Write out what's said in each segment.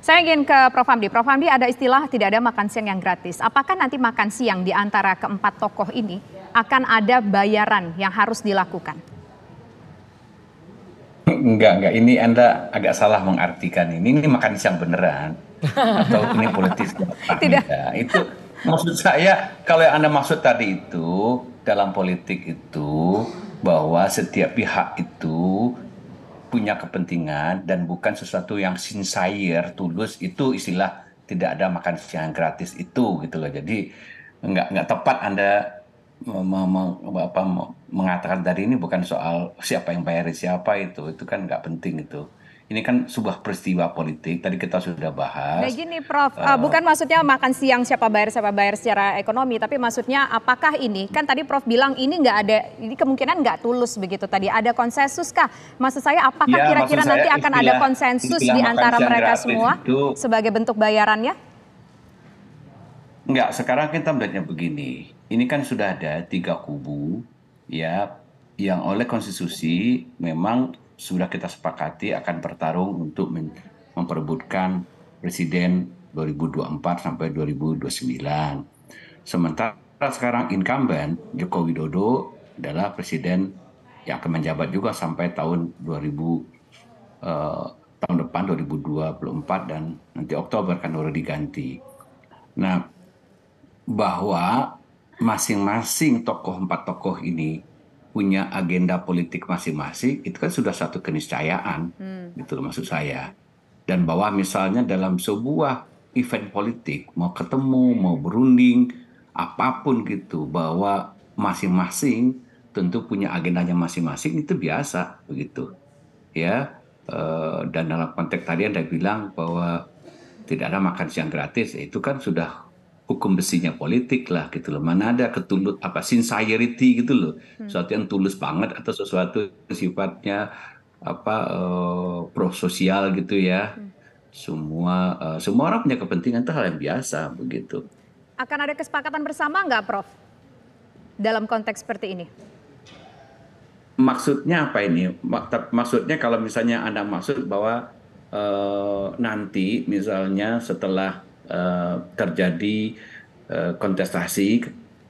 Saya ingin ke Prof. Hamdi. Prof. Hamdi, ada istilah tidak ada makan siang yang gratis. Apakah nanti makan siang di antara keempat tokoh ini akan ada bayaran yang harus dilakukan? Enggak. Ini Anda agak salah mengartikan ini. Ini makan siang beneran. Atau ini politis. Tidak. Itu maksud saya, kalau yang Anda maksud tadi itu, dalam politik itu, bahwa setiap pihak itu punya kepentingan dan bukan sesuatu yang sincere, tulus, itu istilah tidak ada makan siang gratis itu gitu loh. Jadi nggak tepat Anda mengatakan tadi ini bukan soal siapa yang bayar siapa itu kan nggak penting itu. Ini kan sebuah peristiwa politik. Tadi kita sudah Nah bahas. gini Prof, bukan maksudnya makan siang siapa bayar secara ekonomi, tapi maksudnya apakah ini, kan tadi Prof bilang ini nggak ada, ini kemungkinan nggak tulus begitu tadi, ada konsensus kah? Maksud saya apakah Ya, kira-kira maksud nanti saya akan ada konsensus istilah di makan antara siang mereka gratis semua itu sebagai bentuk bayarannya? enggak. Sekarang kita melihatnya begini. Ini kan sudah ada 3 kubu ya yang oleh konstitusi memang sudah kita sepakati akan bertarung untuk memperebutkan presiden 2024 sampai 2029. Sementara sekarang incumbent Joko Widodo adalah presiden yang akan menjabat juga sampai tahun 2000 tahun depan 2024 dan nanti Oktober kan baru diganti. Nah, bahwa masing-masing empat tokoh ini punya agenda politik masing-masing, itu kan sudah satu keniscayaan, gitu loh maksud saya. Dan bahwa misalnya dalam sebuah event politik, mau ketemu, mau berunding, apapun gitu, bahwa masing-masing tentu punya agendanya masing-masing, itu biasa begitu. Ya, dan dalam konteks tadi Anda bilang bahwa tidak ada makan siang gratis, itu kan sudah hukum besinya politik lah gitu loh. Mana ada sincerity gitu loh, sesuatu yang tulus banget atau sesuatu yang sifatnya pro sosial gitu ya. Semua orang punya kepentingan, itu hal yang biasa begitu. Akan ada kesepakatan bersama nggak Prof dalam konteks seperti ini? Maksudnya apa ini? Maksudnya kalau misalnya Anda maksud bahwa nanti misalnya setelah terjadi kontestasi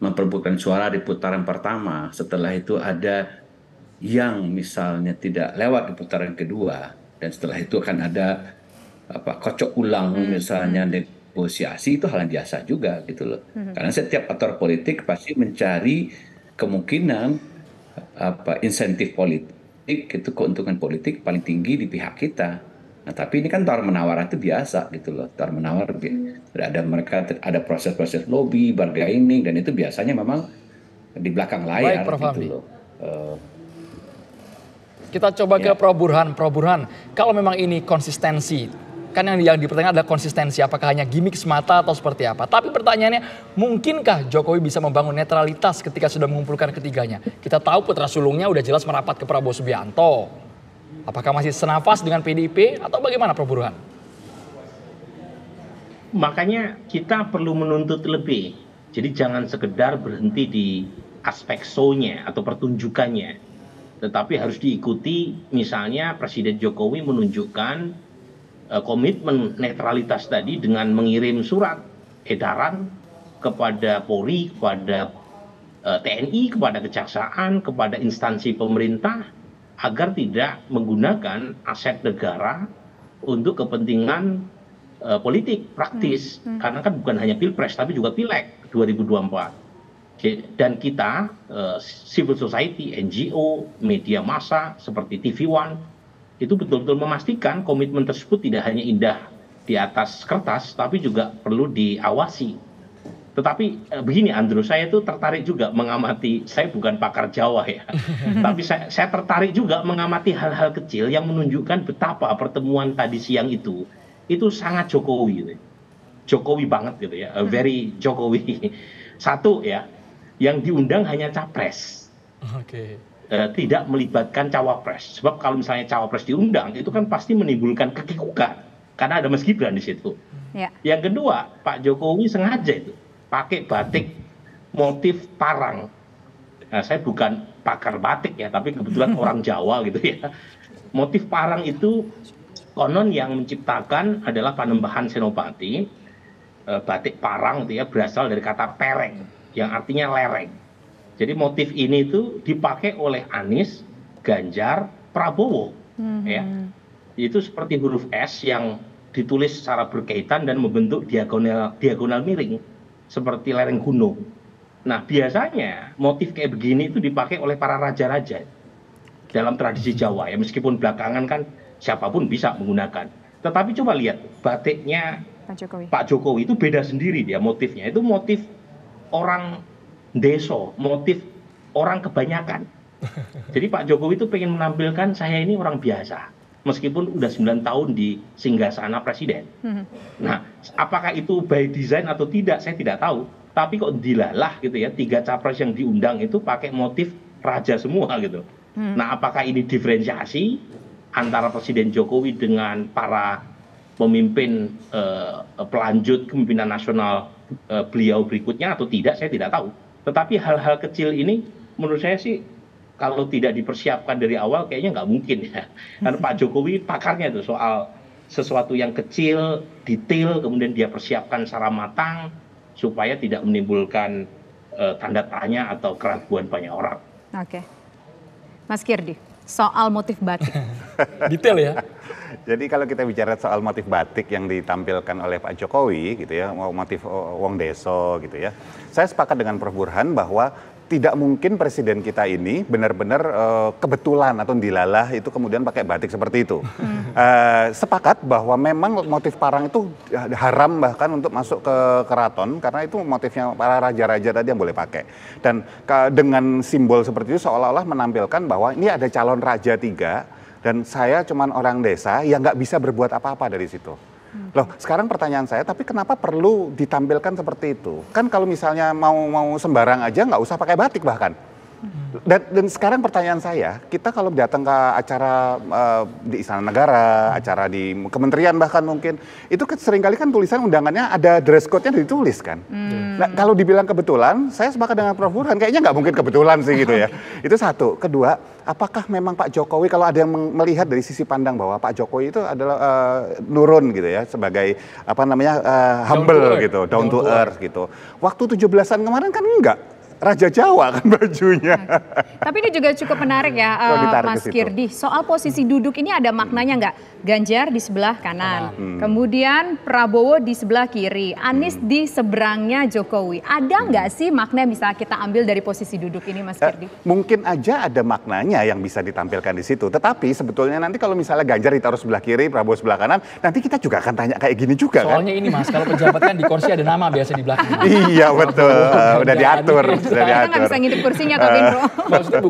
memperebutkan suara di putaran pertama, setelah itu ada yang misalnya tidak lewat di putaran kedua, dan setelah itu akan ada kocok ulang misalnya negosiasi, itu hal yang biasa juga gitu loh. Karena setiap aktor politik pasti mencari kemungkinan insentif politik, itu keuntungan politik paling tinggi di pihak kita. Nah, tapi ini kan tawar menawar itu biasa gitu loh. Tawar menawar ada proses-proses lobby, bargaining, dan itu biasanya memang di belakang layar. Baik, Prof. Gitu Hamdi. loh. Kita coba ke Prof Burhan. Prof Burhan, kalau memang ini konsistensi, kan yang dipertanyakan adalah konsistensi, apakah hanya gimmick semata atau seperti apa. Tapi pertanyaannya, mungkinkah Jokowi bisa membangun netralitas ketika sudah mengumpulkan ketiganya? Kita tahu putra sulungnya udah jelas merapat ke Prabowo Subianto. Apakah masih senafas dengan PDIP atau bagaimana Prof Burhan? Makanya kita perlu menuntut lebih. Jadi jangan sekedar berhenti di aspek show-nya atau pertunjukannya. Tetapi harus diikuti, misalnya Presiden Jokowi menunjukkan komitmen netralitas tadi dengan mengirim surat edaran kepada Polri, kepada TNI, kepada Kejaksaan, kepada instansi pemerintah agar tidak menggunakan aset negara untuk kepentingan politik praktis, karena kan bukan hanya Pilpres tapi juga Pileg 2024. Dan kita civil society, NGO, media massa seperti TV One itu betul-betul memastikan komitmen tersebut tidak hanya indah di atas kertas, tapi juga perlu diawasi. Tetapi begini Andrew, saya tuh tertarik juga mengamati, saya bukan pakar Jawa ya, tapi saya tertarik juga mengamati hal-hal kecil yang menunjukkan betapa pertemuan tadi siang itu sangat Jokowi gitu. Jokowi banget gitu ya, very Jokowi. Satu ya, yang diundang hanya capres. Oke. Tidak melibatkan cawapres. Sebab kalau misalnya cawapres diundang, itu kan pasti menimbulkan kekikukan. Karena ada Mas Gibran di situ. Ya. Yang kedua, Pak Jokowi sengaja itu pakai batik motif parang. Nah, saya bukan pakar batik ya, tapi kebetulan orang Jawa gitu ya. Motif parang itu Konon yang menciptakan adalah Panembahan Senopati, batik parang itu ya berasal dari kata pereng yang artinya lereng. Jadi motif ini itu dipakai oleh Anies, Ganjar, Prabowo, ya. Itu seperti huruf S yang ditulis secara berkaitan dan membentuk diagonal miring seperti lereng gunung. Nah, biasanya motif kayak begini itu dipakai oleh para raja-raja dalam tradisi Jawa ya, meskipun belakangan kan siapapun bisa menggunakan. Tetapi coba lihat batiknya Pak Jokowi itu beda sendiri dia motifnya. Itu motif orang deso, motif orang kebanyakan. Jadi Pak Jokowi itu pengen menampilkan saya ini orang biasa. Meskipun udah 9 tahun di singgasana presiden. Nah, apakah itu by design atau tidak, saya tidak tahu. Tapi kok dilalah gitu ya, 3 capres yang diundang itu pakai motif raja semua gitu. Nah, apakah ini diferensiasi antara Presiden Jokowi dengan para pemimpin pelanjut kepemimpinan nasional beliau berikutnya atau tidak, saya tidak tahu. Tetapi hal-hal kecil ini menurut saya sih kalau tidak dipersiapkan dari awal kayaknya nggak mungkin ya. Karena Pak Jokowi pakarnya tuh soal sesuatu yang kecil, detail, kemudian dia persiapkan secara matang supaya tidak menimbulkan tanda tanya atau keraguan banyak orang. Oke. Mas Kirdi, soal motif batik. Detail ya. Jadi kalau kita bicara soal motif batik yang ditampilkan oleh Pak Jokowi gitu ya, motif wong deso gitu ya. Saya sepakat dengan Prof Burhan bahwa tidak mungkin presiden kita ini benar-benar kebetulan atau dilalah itu kemudian pakai batik seperti itu. Sepakat bahwa memang motif parang itu haram bahkan untuk masuk ke keraton karena itu motifnya para raja-raja tadi yang boleh pakai. Dan dengan simbol seperti itu seolah-olah menampilkan bahwa ini ada calon raja 3 dan saya cuman orang desa yang nggak bisa berbuat apa-apa dari situ. Loh, sekarang pertanyaan saya, tapi kenapa perlu ditampilkan seperti itu? Kan kalau misalnya mau sembarang aja nggak usah pakai batik bahkan. Dan sekarang pertanyaan saya, kita kalau datang ke acara di Istana Negara, acara di kementerian bahkan mungkin, itu kan seringkali kan tulisan undangannya ada dress code-nya ditulis kan. Nah, kalau dibilang kebetulan, saya sepakat dengan Prof Burhan, kayaknya nggak mungkin kebetulan sih gitu ya. Itu satu. Kedua, apakah memang Pak Jokowi, kalau ada yang melihat dari sisi pandang bahwa Pak Jokowi itu adalah nurun gitu ya, sebagai apa namanya humble gitu, down to earth gitu. Waktu 17-an kemarin kan enggak. Raja Jawa kan bajunya. Tapi ini juga cukup menarik ya, Mas Kirdi. Soal posisi duduk ini ada maknanya nggak? Ganjar di sebelah kanan, kemudian Prabowo di sebelah kiri, Anies di seberangnya Jokowi. Ada nggak sih makna yang bisa kita ambil dari posisi duduk ini, Mas Kirdi? Mungkin aja ada maknanya yang bisa ditampilkan di situ. Tetapi sebetulnya nanti kalau misalnya Ganjar ditaruh sebelah kiri, Prabowo sebelah kanan, nanti kita juga akan tanya kayak gini juga. Soalnya kan? Ini Mas, kalau pejabat kan di kursi ada nama biasa di belakang. Iya betul, udah diatur. Kita nggak bisa ngintip kursinya Kak Bindro. Maksudnya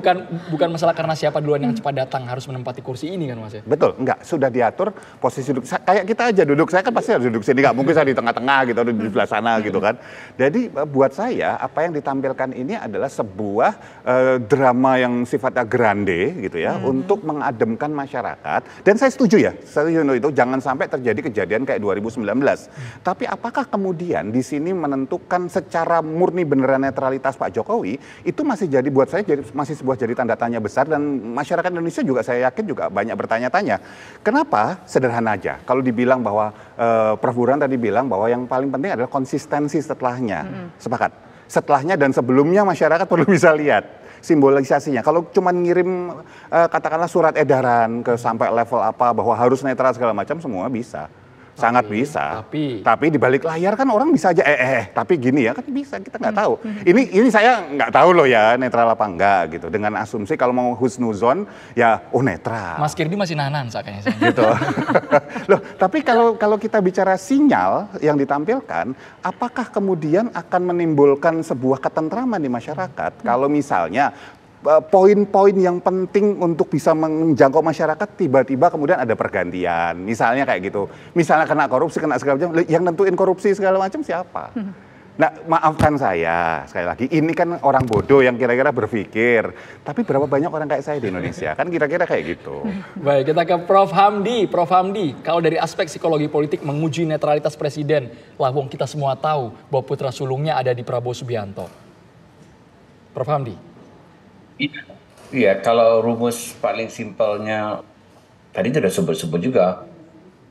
bukan masalah karena siapa duluan yang cepat datang harus menempati kursi ini kan Mas ya? Betul, enggak, sudah diatur posisi duduk. Kayak kita aja duduk, saya kan pasti harus duduk sini, nggak mungkin saya di tengah-tengah gitu, atau di sebelah sana gitu kan. Jadi buat saya apa yang ditampilkan ini adalah sebuah drama yang sifatnya grande gitu ya, untuk mengademkan masyarakat. Dan saya setuju ya, itu jangan sampai terjadi kejadian kayak 2019. Tapi apakah kemudian di sini menentukan secara murni beneran netralitas Pak Jokowi, itu masih jadi buat saya masih sebuah jadi tanda tanya besar, dan masyarakat Indonesia juga saya yakin juga banyak bertanya-tanya. Kenapa? Sederhana aja. Kalau dibilang bahwa Prof Burhan tadi bilang bahwa yang paling penting adalah konsistensi setelahnya. Sepakat. Setelahnya dan sebelumnya masyarakat perlu bisa lihat simbolisasinya. Kalau cuma ngirim katakanlah surat edaran ke sampai level apa bahwa harus netral segala macam, semua bisa. Sangat bisa. Tapi di balik layar kan orang bisa aja tapi gini ya kan bisa, kita nggak tahu. Ini saya nggak tahu loh ya netral apa enggak gitu. Dengan asumsi kalau mau husnuzon ya netral. Mas Kirdi masih nahan kayaknya. Gitu. Loh, tapi kalau kita bicara sinyal yang ditampilkan, apakah kemudian akan menimbulkan sebuah ketentraman di masyarakat kalau misalnya poin-poin yang penting untuk bisa menjangkau masyarakat tiba-tiba kemudian ada pergantian, misalnya kayak gitu, misalnya kena korupsi, kena segala macam, yang nentuin korupsi segala macam siapa? Nah, maafkan saya sekali lagi, ini kan orang bodoh yang kira-kira berpikir, tapi berapa banyak orang kayak saya di Indonesia, kan kira-kira kayak gitu. Baik, kita ke Prof Hamdi. Prof Hamdi, kalau dari aspek psikologi politik menguji netralitas presiden, lah wong kita semua tahu bahwa putra sulungnya ada di Prabowo Subianto. Prof Hamdi. Iya, kalau rumus paling simpelnya tadi sudah sebut-sebut juga,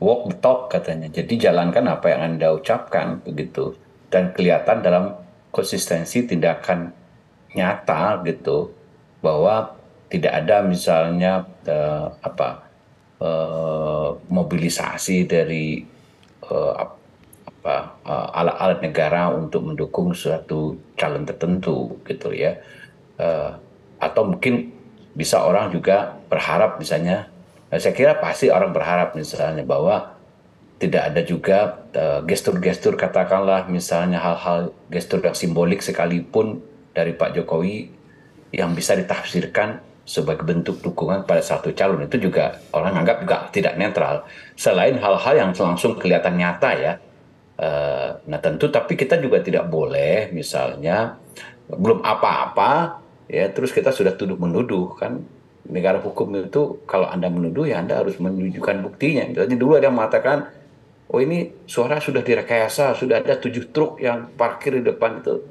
walk the talk katanya. Jadi jalankan apa yang Anda ucapkan begitu, dan kelihatan dalam konsistensi tindakan nyata gitu, bahwa tidak ada misalnya mobilisasi dari alat-alat negara untuk mendukung suatu calon tertentu gitu ya. Atau mungkin bisa orang juga berharap misalnya, saya kira pasti orang berharap misalnya bahwa tidak ada juga gestur-gestur, katakanlah misalnya hal-hal gestur yang simbolik sekalipun dari Pak Jokowi yang bisa ditafsirkan sebagai bentuk dukungan pada satu calon, itu juga orang anggap juga tidak netral. Selain hal-hal yang langsung kelihatan nyata ya. Nah tentu, tapi kita juga tidak boleh misalnya belum apa-apa ya terus kita sudah tuduh-menuduh. Kan negara hukum itu kalau Anda menuduh ya Anda harus menunjukkan buktinya. Misalnya dulu ada yang mengatakan, oh ini suara sudah direkayasa, sudah ada 7 truk yang parkir di depan itu,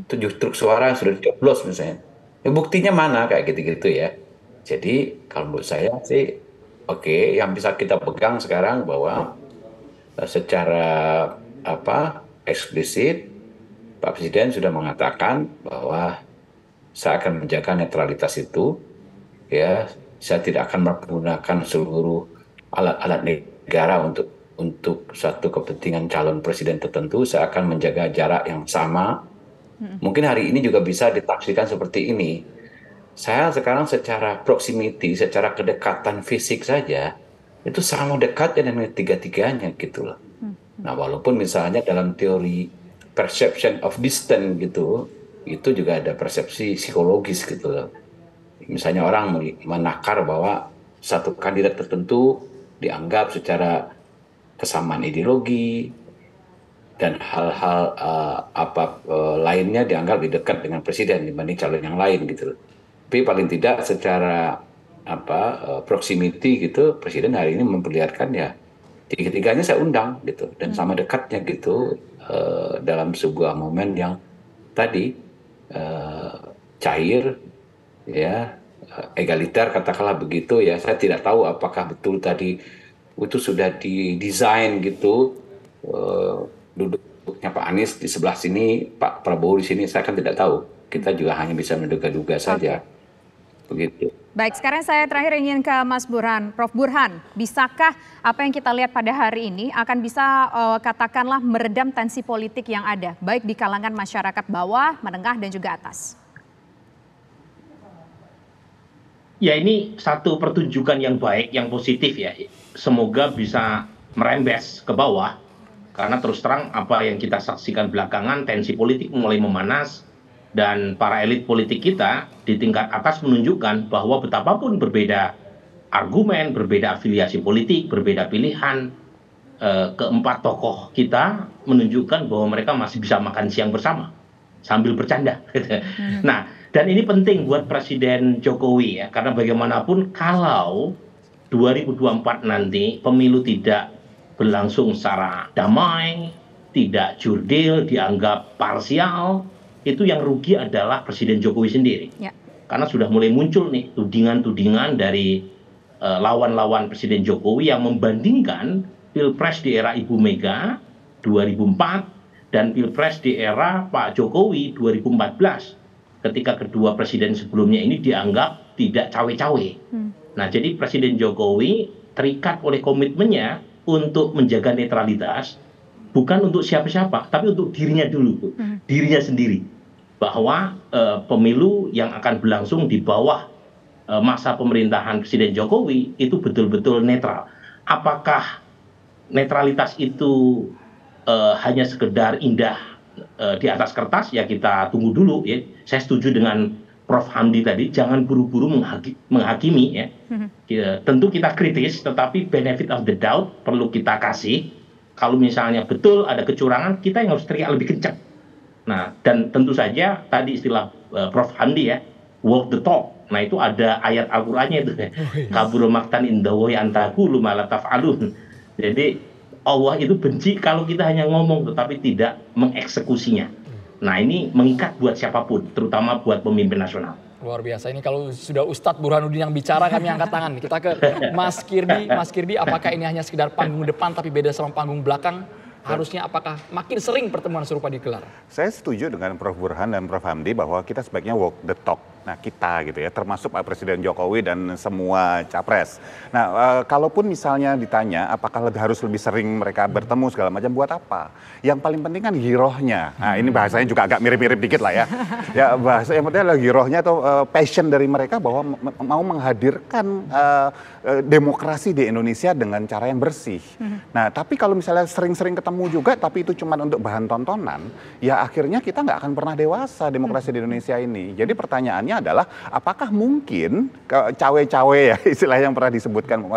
7 truk suara sudah dicoblos misalnya. Ya, buktinya mana, kayak gitu-gitu ya. Jadi kalau menurut saya sih oke, yang bisa kita pegang sekarang bahwa secara eksplisit Pak Presiden sudah mengatakan bahwa saya akan menjaga netralitas itu, ya saya tidak akan menggunakan seluruh alat-alat negara untuk satu kepentingan calon presiden tertentu. Saya akan menjaga jarak yang sama. Mungkin hari ini juga bisa ditafsirkan seperti ini. Saya sekarang secara proximity, secara kedekatan fisik saja itu sama dekatnya dengan tiga-tiganya gitu loh. Nah walaupun misalnya dalam teori perception of distance gitu, itu juga ada persepsi psikologis gitu loh. Misalnya orang menakar bahwa satu kandidat tertentu dianggap secara kesamaan ideologi dan hal-hal lainnya dianggap lebih dekat dengan presiden dibanding calon yang lain gitu loh. Tapi paling tidak secara proximity gitu, presiden hari ini memperlihatkan ya tiga-tiganya saya undang gitu, dan sama dekatnya gitu dalam sebuah momen yang tadi cair ya, egaliter katakanlah begitu ya. Saya tidak tahu apakah betul tadi itu sudah didesain gitu, duduknya Pak Anies di sebelah sini, Pak Prabowo di sini, saya kan tidak tahu. Kita juga hanya bisa menduga-duga saja. Begitu. Baik, sekarang saya terakhir ingin ke Mas Burhan. Prof. Burhan, bisakah apa yang kita lihat pada hari ini akan bisa katakanlah meredam tensi politik yang ada, baik di kalangan masyarakat bawah, menengah, dan juga atas? Ya, ini satu pertunjukan yang baik, yang positif ya. Semoga bisa merembes ke bawah, karena terus terang apa yang kita saksikan belakangan, tensi politik mulai memanas, dan para elit politik kita di tingkat atas menunjukkan bahwa betapapun berbeda argumen, berbeda afiliasi politik, berbeda pilihan, keempat tokoh kita menunjukkan bahwa mereka masih bisa makan siang bersama sambil bercanda. Nah, dan ini penting buat Presiden Jokowi ya, karena bagaimanapun kalau 2024 nanti pemilu tidak berlangsung secara damai, tidak jurdil, dianggap parsial, itu yang rugi adalah Presiden Jokowi sendiri. Ya. Karena sudah mulai muncul nih tudingan-tudingan dari lawan-lawan Presiden Jokowi yang membandingkan Pilpres di era Ibu Mega 2004 dan Pilpres di era Pak Jokowi 2014. Ketika kedua presiden sebelumnya ini dianggap tidak cawe-cawe. Nah, jadi Presiden Jokowi terikat oleh komitmennya untuk menjaga netralitas, bukan untuk siapa-siapa, tapi untuk dirinya dulu, dirinya sendiri. Bahwa pemilu yang akan berlangsung di bawah masa pemerintahan Presiden Jokowi itu betul-betul netral. Apakah netralitas itu hanya sekedar indah di atas kertas? Ya kita tunggu dulu ya. Saya setuju dengan Prof. Hamdi tadi, jangan buru-buru menghakimi ya. Tentu kita kritis, tetapi benefit of the doubt perlu kita kasih. Kalau misalnya betul ada kecurangan, kita yang harus teriak lebih kencang. Nah, dan tentu saja tadi istilah Prof. Hamdi ya, walk the talk. Nah, itu ada ayat Al-Qur'annya itu. Kabur maktan indawohi antaqulu ma la taf'alun. Jadi Allah itu benci kalau kita hanya ngomong tetapi tidak mengeksekusinya. Nah, ini mengikat buat siapapun, terutama buat pemimpin nasional. Luar biasa, ini kalau sudah Ustadz Burhanuddin yang bicara kami angkat tangan. Kita ke Mas Kirdi. Mas Kirdi, apakah ini hanya sekedar panggung depan tapi beda sama panggung belakang? Harusnya apakah makin sering pertemuan serupa digelar? Saya setuju dengan Prof. Burhan dan Prof. Hamdi bahwa kita sebaiknya walk the talk. Nah kita gitu ya, termasuk Pak Presiden Jokowi dan semua capres. Nah kalaupun misalnya ditanya apakah harus lebih sering mereka bertemu segala macam, buat apa? Yang paling penting kan girohnya. Nah ini bahasanya juga agak mirip-mirip dikit lah ya. Ya bahasa yang penting adalah girohnya atau passion dari mereka bahwa mau menghadirkan demokrasi di Indonesia dengan cara yang bersih. Nah tapi kalau misalnya sering-sering ketemu juga tapi itu cuma untuk bahan tontonan, ya akhirnya kita nggak akan pernah dewasa demokrasi di Indonesia ini. Jadi pertanyaannya adalah apakah mungkin cawe-cawe ya istilah yang pernah disebutkan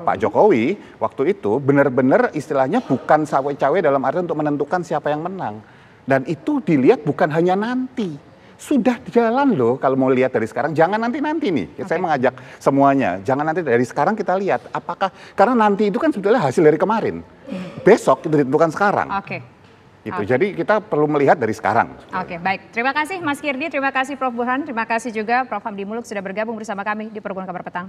Pak Jokowi waktu itu benar-benar istilahnya bukan cawe-cawe dalam arti untuk menentukan siapa yang menang. Dan itu dilihat bukan hanya nanti. Sudah jalan loh kalau mau lihat dari sekarang, jangan nanti-nanti nih. Saya mengajak semuanya, jangan nanti dari sekarang kita lihat apakah, karena nanti itu kan sebetulnya hasil dari kemarin. Besok itu ditentukan sekarang. Gitu. Jadi kita perlu melihat dari sekarang. Baik. Terima kasih Mas Kirdi, terima kasih Prof. Burhan, terima kasih juga Prof. Hamdi Muluk sudah bergabung bersama kami di Perbincangan Kabar Petang.